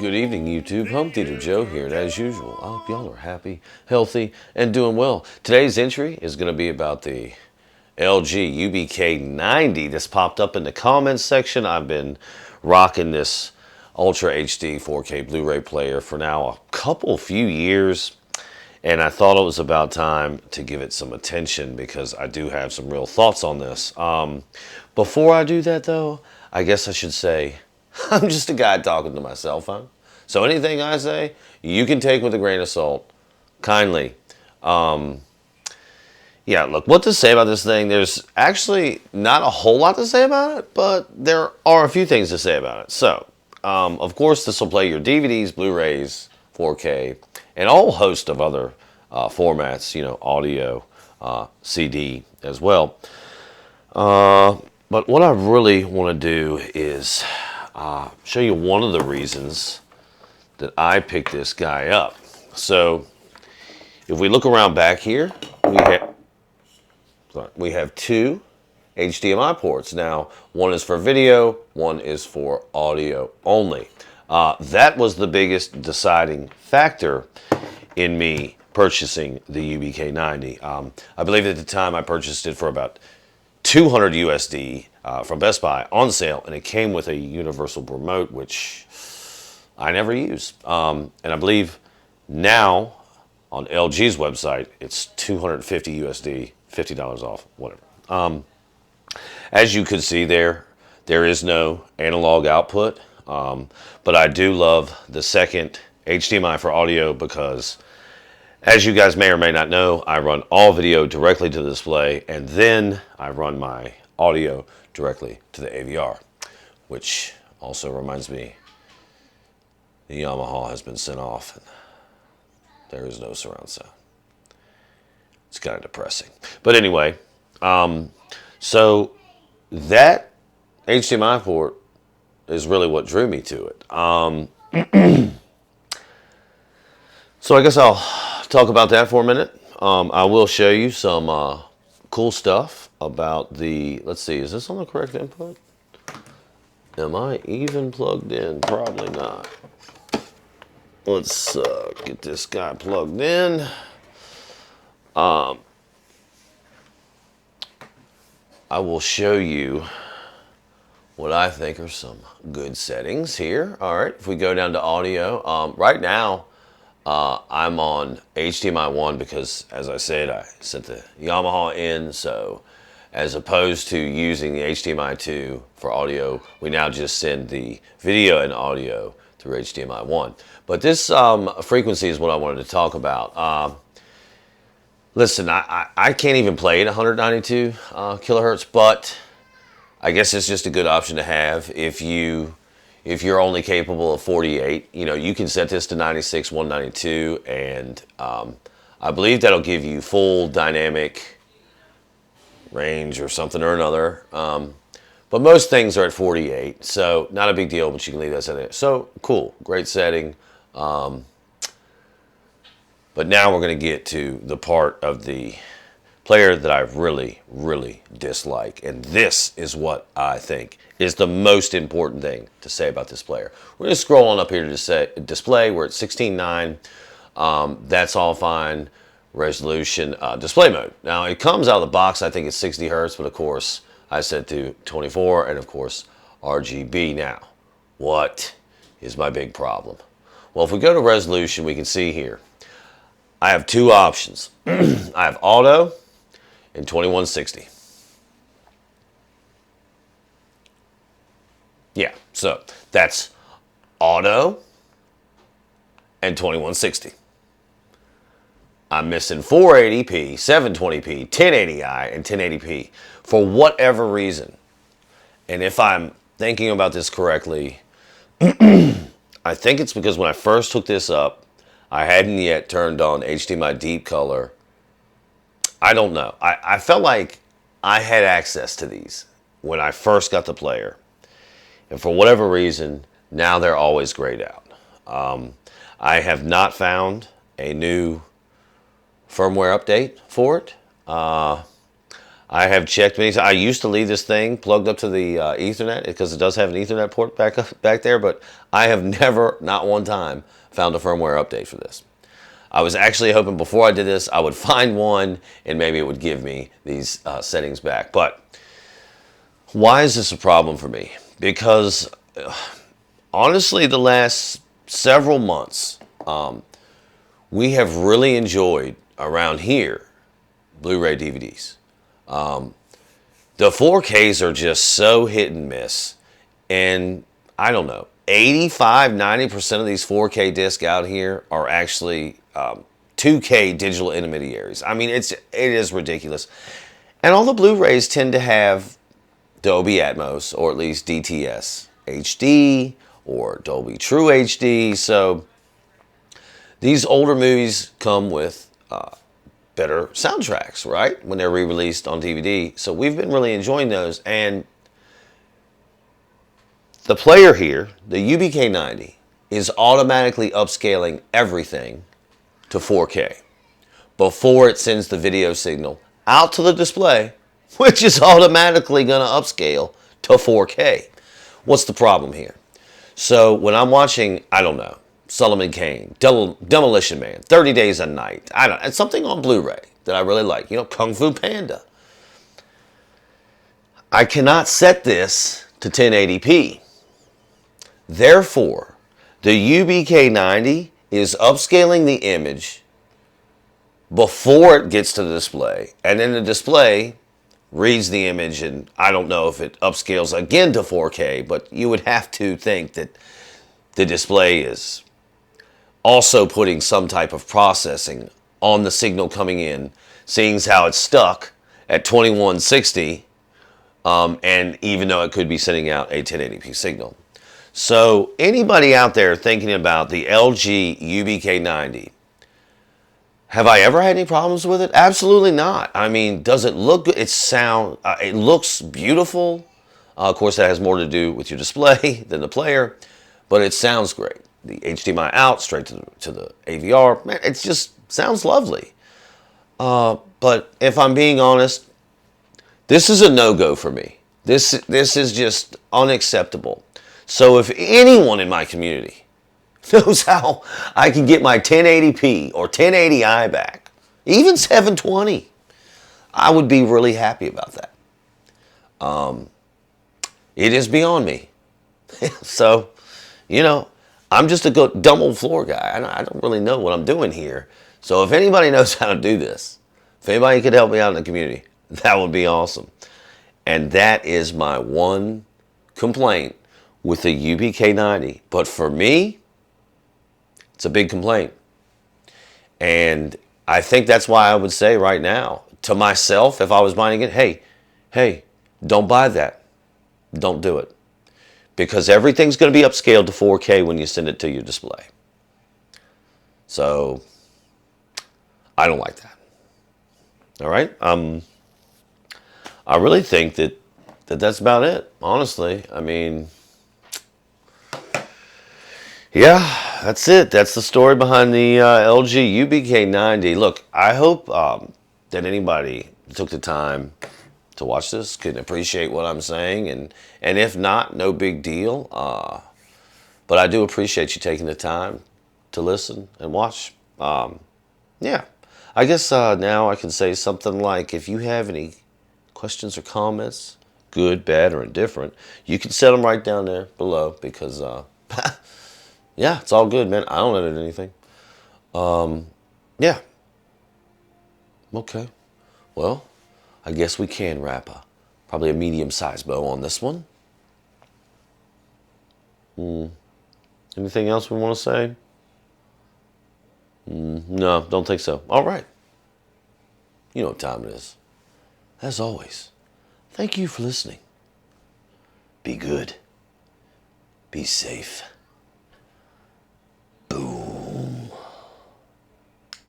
Good evening, YouTube. Home Theater Joe here, and as usual, I hope y'all are happy, healthy, and doing well. Today's entry is going to be about the LG UBK90. This popped up in the comments section. I've been rocking this Ultra HD 4K Blu-ray player for now a few years, and I thought it was about time to give it some attention because I do have some real thoughts on this. Before I do that, though, I guess I should say I'm just a guy talking to my cell phone. So anything I say, you can take with a grain of salt, kindly. Yeah, look, what to say about this thing? There's actually not a whole lot to say about it, but there are a few things to say about it. So, of course, this will play your DVDs, Blu-rays, 4K, and a whole host of other formats, you know, audio, CD as well. But what I really want to do is show you one of the reasons that I picked this guy up. So if we look around back here, we have two HDMI ports. Now, one is for video, one is for audio only. That was the biggest deciding factor in me purchasing the UBK90. I believe at the time I purchased it for about $200 USD from Best Buy on sale, and it came with a universal remote, which I never use. And I believe now on LG's website, it's $250 USD, $50 off, whatever. As you could see there is no analog output, but I do love the second HDMI for audio because, as you guys may or may not know, I run all video directly to the display, and then I run my audio directly to the AVR, which also reminds me the Yamaha has been sent off, and there is no surround sound. It's kind of depressing. But anyway, so that HDMI port is really what drew me to it. So I guess I'll talk about that for a minute. I will show you some cool stuff about the, let's see, is this on the correct input? Am I even plugged in? Probably not. Let's get this guy plugged in. I will show you what I think are some good settings here. All right, if we go down to audio, right now I'm on HDMI 1 because, as I said, I sent the Yamaha in, so as opposed to using the HDMI 2 for audio, we now just send the video and audio through HDMI 1. But this frequency is what I wanted to talk about. Listen, I can't even play at 192 kilohertz, but I guess it's just a good option to have if you're only capable of 48. You know, you can set this to 96, 192, and I believe that'll give you full dynamic range or something or another. But most things are at 48, so not a big deal, but you can leave that setting. So cool, great setting. But now we're going to get to the part of the player that I really, really dislike. And this is what I think is the most important thing to say about this player. We're going to scroll on up here to display. We're at 16:9. That's all fine. Resolution, display mode. Now, it comes out of the box, I think it's 60 hertz, but of course, I set to 24, and of course, RGB. Now, what is my big problem? Well, if we go to resolution, we can see here, I have two options. I have auto and 2160. Yeah, so that's auto and 2160. I'm missing 480p, 720p, 1080i, and 1080p for whatever reason. And if I'm thinking about this correctly, I think it's because when I first took this up, I hadn't yet turned on HDMI Deep Color. I don't know. I felt like I had access to these when I first got the player. And for whatever reason, now they're always grayed out. I have not found a new firmware update for it. I I have checked many times. I used to leave this thing plugged up to the Ethernet because it does have an Ethernet port back there, but I have never, not one time, found a firmware update for this. I was actually hoping before I did this, I would find one and maybe it would give me these settings back. But why is this a problem for me? Because honestly, the last several months, we have really enjoyed around here Blu-ray DVDs. The 4Ks are just so hit and miss. And I don't know, 85–90% of these 4K discs out here are actually 2K digital intermediaries. I mean, it is ridiculous. And all the Blu-rays tend to have Dolby Atmos, or at least DTS HD, or Dolby True HD. So these older movies come with better soundtracks, right? When they're re-released on DVD. So we've been really enjoying those. And the player here, the UBK90, is automatically upscaling everything to 4K before it sends the video signal out to the display, which is automatically going to upscale to 4K. What's the problem here? So when I'm watching, I don't know, Solomon Kane, Demolition Man, 30 Days a Night, I don't know, it's something on Blu-ray that I really like, you know, Kung Fu Panda. I cannot set this to 1080p. Therefore, the UBK90 is upscaling the image before it gets to the display, and then the display reads the image, and I don't know if it upscales again to 4K, but you would have to think that the display is also putting some type of processing on the signal coming in, seeing how it's stuck at 2160, and even though it could be sending out a 1080p signal. So anybody out there thinking about the LG UBK90, have I ever had any problems with it? Absolutely not. I mean, does it look good? It looks beautiful. Of course, that has more to do with your display than the player, but it sounds great. The HDMI out straight to the AVR, man, it just sounds lovely. But if I'm being honest, this is a no-go for me. This is just unacceptable. So if anyone in my community knows how I can get my 1080p or 1080i back, even 720, I would be really happy about that. It is beyond me. So, you know, I'm just a dumb old floor guy. I don't really know what I'm doing here. So if anybody knows how to do this, if anybody could help me out in the community, that would be awesome. And that is my one complaint with the UBK90. But for me, it's a big complaint. And I think that's why I would say right now to myself, if I was buying it, hey, don't buy that. Don't do it. Because everything's going to be upscaled to 4K when you send it to your display. So, I don't like that. All right? I really think that's about it, honestly. I mean, yeah, that's it. That's the story behind the LG UBK90. Look, I hope that anybody took the time to watch this can appreciate what I'm saying, and if not, no big deal. But I do appreciate you taking the time to listen and watch. Yeah, I guess now I can say something like, if you have any questions or comments, good, bad, or indifferent, you can set them right down there below, because yeah, it's all good, man. I don't edit anything. Yeah. Okay. Well, I guess we can wrap probably a medium-sized bow on this one. Anything else we want to say? No, don't think so. All right. You know what time it is. As always, thank you for listening. Be good. Be safe. Boom.